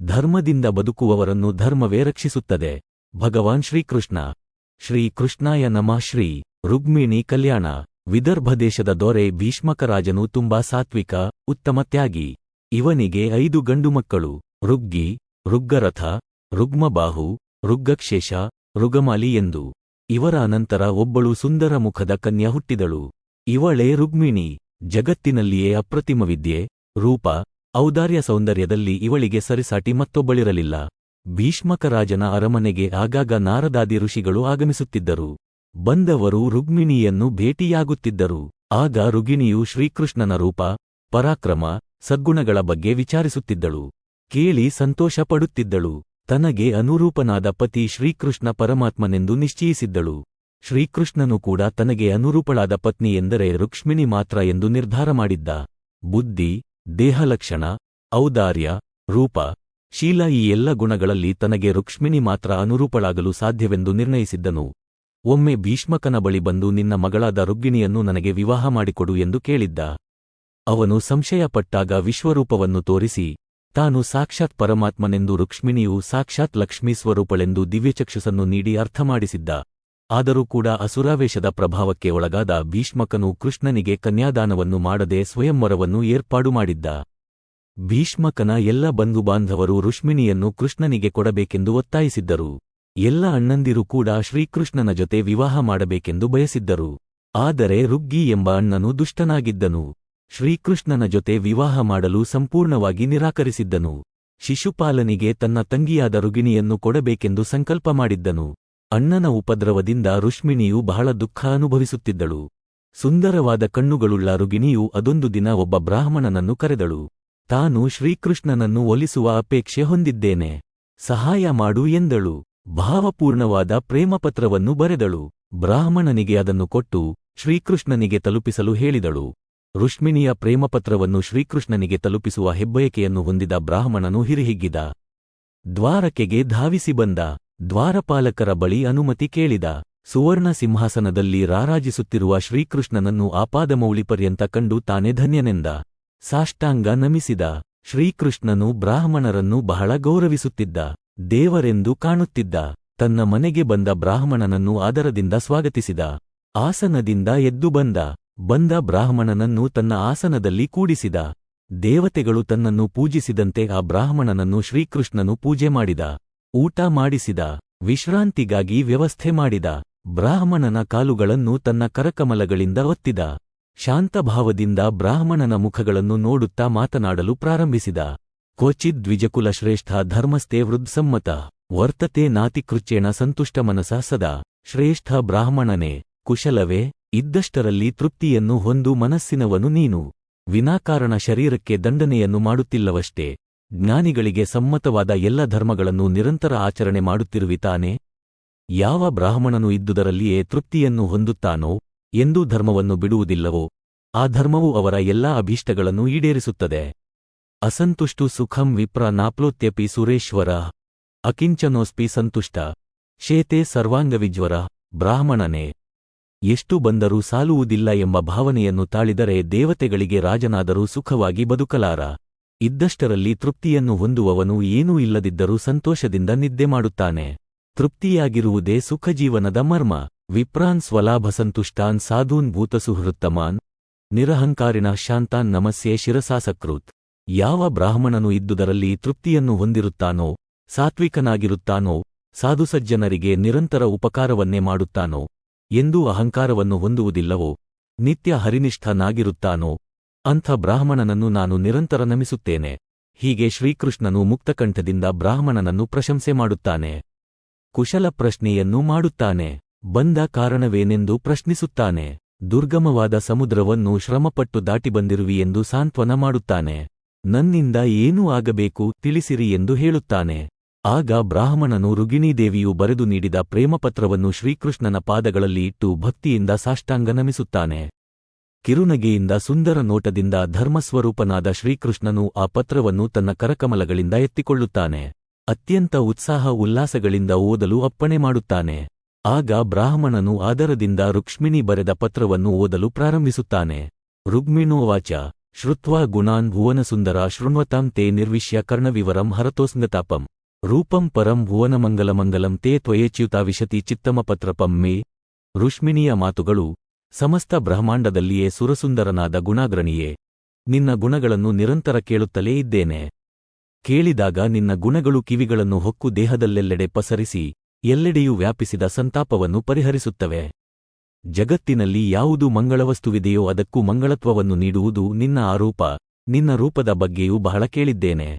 ಧರ್ಮದಿಂದ ಬದುಕುವವರನ್ನು ಧರ್ಮವೇ ರಕ್ಷಿಸುತ್ತದೆ. ಭಗವಾನ್ ಶ್ರೀಕೃಷ್ಣ. ಶ್ರೀ ಕೃಷ್ಣಾಯ ನಮಃ. ಶ್ರೀ ರುಕ್ಮಿಣಿ ಕಲ್ಯಾಣ. ವಿದರ್ಭ ದೇಶದ ದೊರೆ ಭೀಷ್ಮಕರಾಜನು ತುಂಬಾ ಸಾತ್ವಿಕ, ಉತ್ತಮ ತ್ಯಾಗಿ. ಇವನಿಗೆ 5 ಗಂಡು ಮಕ್ಕಳು: ರುಗ್ಗಿ, ರುಗ್ಗರಥ, ರುಗ್ಮಬಾಹು, ರುಗ್ಗಕ್ಷೇಶ, ರುಗಮಾಲಿ ಎಂದು. ಇವರ ಅನಂತರ ಒಬ್ಬಳು ಸುಂದರ ಮುಖದ ಕನ್ಯಾ ಹುಟ್ಟಿದಳು. ಇವಳೇ ರುಕ್ಮಿಣಿ. ಜಗತ್ತಿನಲ್ಲಿಯೇ ಅಪ್ರತಿಮ ವಿದ್ಯೆ, ರೂಪ, ಔದಾರ್ಯ ಸೌಂದರ್ಯದಲ್ಲಿ ಇವಳಿಗೆ ಸರಿಸಾಟಿ ಮತ್ತೊಬ್ಬಳಿರಲಿಲ್ಲ. ಭೀಷ್ಮಕರಾಜನ ಅರಮನೆಗೆ ಆಗಾಗ ನಾರದಾದಿ ಋಷಿಗಳು ಆಗಮಿಸುತ್ತಿದ್ದರು. ಬಂದವರು ರುಕ್ಮಿಣಿಯನ್ನು ಭೇಟಿಯಾಗುತ್ತಿದ್ದರು. ಆಗ ರುಗಿಣಿಯು ಶ್ರೀಕೃಷ್ಣನ ರೂಪ, ಪರಾಕ್ರಮ, ಸದ್ಗುಣಗಳ ಬಗ್ಗೆ ವಿಚಾರಿಸುತ್ತಿದ್ದಳು. ಕೇಳಿ ಸಂತೋಷಪಡುತ್ತಿದ್ದಳು. ತನಗೆ ಅನುರೂಪನಾದ ಪತಿ ಶ್ರೀಕೃಷ್ಣ ಪರಮಾತ್ಮನೆಂದು ನಿಶ್ಚಯಿಸಿದ್ದಳು. ಶ್ರೀಕೃಷ್ಣನು ಕೂಡ ತನಗೆ ಅನುರೂಪಳಾದ ಪತ್ನಿ ಎಂದರೆ ರುಕ್ಮಿಣಿ ಮಾತ್ರ ಎಂದು ನಿರ್ಧಾರ ಮಾಡಿದ್ದ. ಬುದ್ಧಿ, ದೇಹಲಕ್ಷಣ, ಔದಾರ್ಯ, ರೂಪ, ಶೀಲ ಈ ಎಲ್ಲ ಗುಣಗಳಲ್ಲಿ ತನಗೆ ರುಕ್ಮಿಣಿ ಮಾತ್ರ ಅನುರೂಪಳಾಗಲು ಸಾಧ್ಯವೆಂದು ನಿರ್ಣಯಿಸಿದ್ದನು. ಒಮ್ಮೆ ಭೀಷ್ಮಕನ ಬಳಿ ಬಂದು ನಿನ್ನ ಮಗಳಾದ ರುಗ್ಗಿಣಿಯನ್ನು ನನಗೆ ವಿವಾಹ ಮಾಡಿಕೊಡು ಎಂದು ಕೇಳಿದ್ದ. ಅವನು ಸಂಶಯಪಟ್ಟಾಗ ವಿಶ್ವರೂಪವನ್ನು ತೋರಿಸಿ ತಾನು ಸಾಕ್ಷಾತ್ ಪರಮಾತ್ಮನೆಂದು, ರುಕ್ಮಿಣಿಯು ಸಾಕ್ಷಾತ್ ಲಕ್ಷ್ಮೀ ಸ್ವರೂಪಳೆಂದು ದಿವ್ಯಚಕ್ಷುಸನ್ನು ನೀಡಿ ಅರ್ಥಮಾಡಿಸಿದ್ದ. ಆದರೂ ಕೂಡ ಅಸುರಾವೇಶದ ಪ್ರಭಾವಕ್ಕೆ ಒಳಗಾದ ಭೀಷ್ಮಕನು ಕೃಷ್ಣನಿಗೆ ಕನ್ಯಾದಾನವನ್ನು ಮಾಡದೆ ಸ್ವಯಂವರವನ್ನು ಏರ್ಪಾಡು ಮಾಡಿದ್ದ. ಭೀಷ್ಮಕನ ಎಲ್ಲ ಬಂಧುಬಾಂಧವರು ರುಕ್ಮಿಣಿಯನ್ನು ಕೃಷ್ಣನಿಗೆ ಕೊಡಬೇಕೆಂದು ಒತ್ತಾಯಿಸಿದ್ದರು. ಎಲ್ಲ ಅಣ್ಣಂದಿರು ಕೂಡ ಶ್ರೀಕೃಷ್ಣನ ಜೊತೆ ವಿವಾಹ ಮಾಡಬೇಕೆಂದು ಬಯಸಿದ್ದರು. ಆದರೆ ರುಗ್ಗಿ ಎಂಬ ಅಣ್ಣನು ದುಷ್ಟನಾಗಿದ್ದನು. ಶ್ರೀಕೃಷ್ಣನ ಜೊತೆ ವಿವಾಹ ಮಾಡಲು ಸಂಪೂರ್ಣವಾಗಿ ನಿರಾಕರಿಸಿದ್ದನು. ಶಿಶುಪಾಲನಿಗೆ ತನ್ನ ತಂಗಿಯಾದ ರುಗಿಣಿಯನ್ನು ಕೊಡಬೇಕೆಂದು ಸಂಕಲ್ಪ ಮಾಡಿದ್ದನು. ಅಣ್ಣನ ಉಪದ್ರವದಿಂದ ರುಕ್ಮಿಣಿಯು ಬಹಳ ದುಃಖ ಅನುಭವಿಸುತ್ತಿದ್ದಳು. ಸುಂದರವಾದ ಕಣ್ಣುಗಳುಳ್ಳ ರುಗಿಣಿಯು ಅದೊಂದು ದಿನ ಒಬ್ಬ ಬ್ರಾಹ್ಮಣನನ್ನು ಕರೆದಳು. ತಾನು ಶ್ರೀಕೃಷ್ಣನನ್ನು ಒಲಿಸುವ ಅಪೇಕ್ಷೆ ಹೊಂದಿದ್ದೇನೆ, ಸಹಾಯ ಮಾಡು ಎಂದಳು. ಭಾವಪೂರ್ಣವಾದ ಪ್ರೇಮಪತ್ರವನ್ನು ಬರೆದಳು. ಬ್ರಾಹ್ಮಣನಿಗೆ ಅದನ್ನು ಕೊಟ್ಟು ಶ್ರೀಕೃಷ್ಣನಿಗೆ ತಲುಪಿಸಲು ಹೇಳಿದಳು. ರುಕ್ಮಿಣಿಯ ಪ್ರೇಮಪತ್ರವನ್ನು ಶ್ರೀಕೃಷ್ಣನಿಗೆ ತಲುಪಿಸುವ ಹೆಬ್ಬಯಕೆಯನ್ನು ಹೊಂದಿದ ಬ್ರಾಹ್ಮಣನು ಹಿರಿಹಿಗ್ಗಿದ. ದ್ವಾರಕೆಗೆ ಧಾವಿಸಿ ಬಂದ. ದ್ವಾರಪಾಲಕರ ಬಳಿ ಅನುಮತಿ ಕೇಳಿದ. ಸುವರ್ಣ ಸಿಂಹಾಸನದಲ್ಲಿ ರಾರಾಜಿಸುತ್ತಿರುವ ಶ್ರೀಕೃಷ್ಣನನ್ನು ಆಪಾದಮೌಳಿಪರ್ಯಂತ ಕಂಡು ತಾನೇ ಧನ್ಯನೆಂದ. ಸಾಷ್ಟಾಂಗ ನಮಿಸಿದ. ಶ್ರೀಕೃಷ್ಣನು ಬ್ರಾಹ್ಮಣರನ್ನು ಬಹಳ ಗೌರವಿಸುತ್ತಿದ್ದ, ದೇವರೆಂದು ಕಾಣುತ್ತಿದ್ದ. ತನ್ನ ಮನೆಗೆ ಬಂದ ಬ್ರಾಹ್ಮಣನನ್ನು ಆದರದಿಂದ ಸ್ವಾಗತಿಸಿದ. ಆಸನದಿಂದ ಎದ್ದು ಬಂದ ಬ್ರಾಹ್ಮಣನನ್ನು ತನ್ನ ಆಸನದಲ್ಲಿ ಕೂಡಿಸಿದ. ದೇವತೆಗಳು ತನ್ನನ್ನು ಪೂಜಿಸಿದಂತೆ ಆ ಬ್ರಾಹ್ಮಣನನ್ನು ಶ್ರೀಕೃಷ್ಣನು ಪೂಜೆ ಮಾಡಿದ. ಊಟ ಮಾಡಿಸಿದ. ವಿಶ್ರಾಂತಿಗಾಗಿ ವ್ಯವಸ್ಥೆ ಮಾಡಿದ. ಬ್ರಾಹ್ಮಣನ ಕಾಲುಗಳನ್ನು ತನ್ನ ಕರಕಮಲಗಳಿಂದ ಒತ್ತಿದ. ಶಾಂತಭಾವದಿಂದ ಬ್ರಾಹ್ಮಣನ ಮುಖಗಳನ್ನು ನೋಡುತ್ತಾ ಮಾತನಾಡಲು ಪ್ರಾರಂಭಿಸಿದ. ಕ್ವಚಿದ್ ದ್ವಿಜಕುಲ ಶ್ರೇಷ್ಠ ಧರ್ಮಸ್ಥೆ ವೃದ್ಸಮ್ಮತ ವರ್ತತೆ ನಾತಿಕೃಚ್ಯೇಣ ಸಂತುಷ್ಟಮನಸ ಸದಾ. ಶ್ರೇಷ್ಠ ಬ್ರಾಹ್ಮಣನೇ, ಕುಶಲವೇ? ಇದ್ದಷ್ಟರಲ್ಲಿ ತೃಪ್ತಿಯನ್ನು ಹೊಂದು ಮನಸ್ಸಿನವನು ನೀನು. ವಿನಾಕಾರಣ ಶರೀರಕ್ಕೆ ದಂಡನೆಯನ್ನು ಮಾಡುತ್ತಿಲ್ಲವಷ್ಟೇ. ಜ್ಞಾನಿಗಳಿಗೆ ಸಮ್ಮತವಾದ ಎಲ್ಲ ಧರ್ಮಗಳನ್ನು ನಿರಂತರ ಆಚರಣೆ ಮಾಡುತ್ತಿರುವಿತಾನೆ. ಯಾವ ಬ್ರಾಹ್ಮಣನು ಇದ್ದುದರಲ್ಲಿಯೇ ತೃಪ್ತಿಯನ್ನು ಹೊಂದುತ್ತಾನೋ, ಎಂದೂ ಧರ್ಮವನ್ನು ಬಿಡುವುದಿಲ್ಲವೋ, ಆ ಧರ್ಮವು ಅವರ ಎಲ್ಲಾ ಅಭೀಷ್ಟಗಳನ್ನು ಈಡೇರಿಸುತ್ತದೆ. ಅಸಂತುಷ್ಟು ಸುಖಂ ವಿಪ್ರ ನಾಪ್ಲೋತ್ಯಪಿ ಸುರೇಶ್ವರ ಅಕಿಂಚನೋಸ್ಪಿ ಸಂತುಷ್ಟ ಶೇತೆ ಸರ್ವಾಂಗವಿಜ್ವರ. ಬ್ರಾಹ್ಮಣನೇ, ಎಷ್ಟು ಬಂದರೂ ಸಾಲುವುದಿಲ್ಲ ಎಂಬ ಭಾವನೆಯನ್ನು ತಾಳಿದರೆ ದೇವತೆಗಳಿಗೆ ರಾಜನಾದರೂ ಸುಖವಾಗಿ ಬದುಕಲಾರ. ಇದ್ದಷ್ಟರಲ್ಲಿ ತೃಪ್ತಿಯನ್ನು ಹೊಂದುವವನು ಏನೂ ಇಲ್ಲದಿದ್ದರೂ ಸಂತೋಷದಿಂದ ನಿದ್ದೆ ಮಾಡುತ್ತಾನೆ. ತೃಪ್ತಿಯಾಗಿರುವುದೇ ಸುಖಜೀವನದ ಮರ್ಮ. ವಿಪ್ರಾನ್ ಸ್ವಲಾಭ ಸಂತುಷ್ಟಾನ್ ಸಾಧೂನ್ ಭೂತಸುಹೃತ್ತಮಾನ್ ನಿರಹಂಕಾರಿಣ ಶಾಂತಾನ್ ನಮಸ್ಯೆ ಶಿರಸಾಸಕೃತ್. ಯಾವ ಬ್ರಾಹ್ಮಣನು ಇದ್ದುದರಲ್ಲಿ ತೃಪ್ತಿಯನ್ನು ಹೊಂದಿರುತ್ತಾನೋ, ಸಾತ್ವಿಕನಾಗಿರುತ್ತಾನೋ, ಸಾಧುಸಜ್ಜನರಿಗೆ ನಿರಂತರ ಉಪಕಾರವನ್ನೇ ಮಾಡುತ್ತಾನೋ, ಎಂದೂ ಅಹಂಕಾರವನ್ನು ಹೊಂದುವುದಿಲ್ಲವೋ, ನಿತ್ಯ ಹರಿನಿಷ್ಠನಾಗಿರುತ್ತಾನೋ, ಅಂಥ ಬ್ರಾಹ್ಮಣನನ್ನು ನಾನು ನಿರಂತರ ನಮಿಸುತ್ತೇನೆ. ಹೀಗೆ ಶ್ರೀಕೃಷ್ಣನು ಮುಕ್ತಕಂಠದಿಂದ ಬ್ರಾಹ್ಮಣನನ್ನು ಪ್ರಶಂಸೆ ಮಾಡುತ್ತಾನೆ. ಕುಶಲ ಪ್ರಶ್ನೆಯನ್ನು ಮಾಡುತ್ತಾನೆ. ಬಂದ ಕಾರಣವೇನೆಂದು ಪ್ರಶ್ನಿಸುತ್ತಾನೆ. ದುರ್ಗಮವಾದ ಸಮುದ್ರವನ್ನು ಶ್ರಮಪಟ್ಟು ದಾಟಿ ಬಂದಿರುವಿ ಎಂದು ಸಾಂತ್ವನ ಮಾಡುತ್ತಾನೆ. ನನ್ನಿಂದ ಏನೂ ಆಗಬೇಕು ತಿಳಿಸಿರಿ ಎಂದು ಹೇಳುತ್ತಾನೆ. ಆಗ ಬ್ರಾಹ್ಮಣನು ರುಗಿಣೀದೇವಿಯು ಬರೆದು ನೀಡಿದ ಪ್ರೇಮಪತ್ರವನ್ನು ಶ್ರೀಕೃಷ್ಣನ ಪಾದಗಳಲ್ಲಿ ಇಟ್ಟು ಭಕ್ತಿಯಿಂದ ಸಾಷ್ಟಾಂಗ ನಮಿಸುತ್ತಾನೆ. ಕಿರುನಗೆಯಿಂದ ಸುಂದರ ನೋಟದಿಂದ ಧರ್ಮಸ್ವರೂಪನಾದ ಶ್ರೀಕೃಷ್ಣನು ಆ ಪತ್ರವನ್ನು ತನ್ನ ಕರಕಮಲಗಳಿಂದ ಎತ್ತಿಕೊಳ್ಳುತ್ತಾನೆ. ಅತ್ಯಂತ ಉತ್ಸಾಹ ಉಲ್ಲಾಸಗಳಿಂದ ಓದಲು ಅಪ್ಪಣೆ ಮಾಡುತ್ತಾನೆ. ಆಗ ಬ್ರಾಹ್ಮಣನು ಆದರದಿಂದ ರುಕ್ಮಿಣಿ ಬರೆದ ಪತ್ರವನ್ನು ಓದಲು ಪ್ರಾರಂಭಿಸುತ್ತಾನೆ. ರುಗ್ಮಿಣೋವಾಚ ಶ್ರುತ್ವಾ ಗುಣಾನ್ ಭುವನಸುಂದರ ಶೃಣ್ವತಾಂ ತೇ ನಿರ್ವಿಶ್ಯ ಕರ್ಣವಿವರಂ ಹರತೋಸ್ಂಗತಾಪಂ ರೂಪಂ ಪರಂ ಭುವನಮಂಗಲಮಂಗಲಂ ತೇ ತ್ವಯೇಚ್ಯುತಾವಿಶತಿ ಚಿತ್ತಮಪತ್ರಪಂ ಮೇ. ರುಷ್ಮಿಣಿಯ ಮಾತುಗಳು: ಸಮಸ್ತ ಬ್ರಹ್ಮಾಂಡದಲ್ಲಿಯೇ ಸುರಸುಂದರನಾದ ಗುಣಾಗ್ರಣಿಯೇ, ನಿನ್ನ ಗುಣಗಳನ್ನು ನಿರಂತರ ಕೇಳುತ್ತಲೇ ಇದ್ದೇನೆ. ಕೇಳಿದಾಗ ನಿನ್ನ ಗುಣಗಳು ಕಿವಿಗಳನ್ನು ಹೊಕ್ಕು ದೇಹದಲ್ಲೆಲ್ಲೆಡೆ ಪಸರಿಸಿ ಎಲ್ಲೆಡೆಯೂ ವ್ಯಾಪಿಸಿದ ಸಂತಾಪವನ್ನು ಪರಿಹರಿಸುತ್ತವೆ. ಜಗತ್ತಿನಲ್ಲಿ ಯಾವುದು ಮಂಗಳವಸ್ತುವಿದೆಯೋ ಅದಕ್ಕೂ ಮಂಗಳತ್ವವನ್ನು ನೀಡುವುದು ನಿನ್ನ ಆರೂಪ. ನಿನ್ನ ರೂಪದ ಬಗ್ಗೆಯೂ ಬಹಳ ಕೇಳಿದ್ದೇನೆ.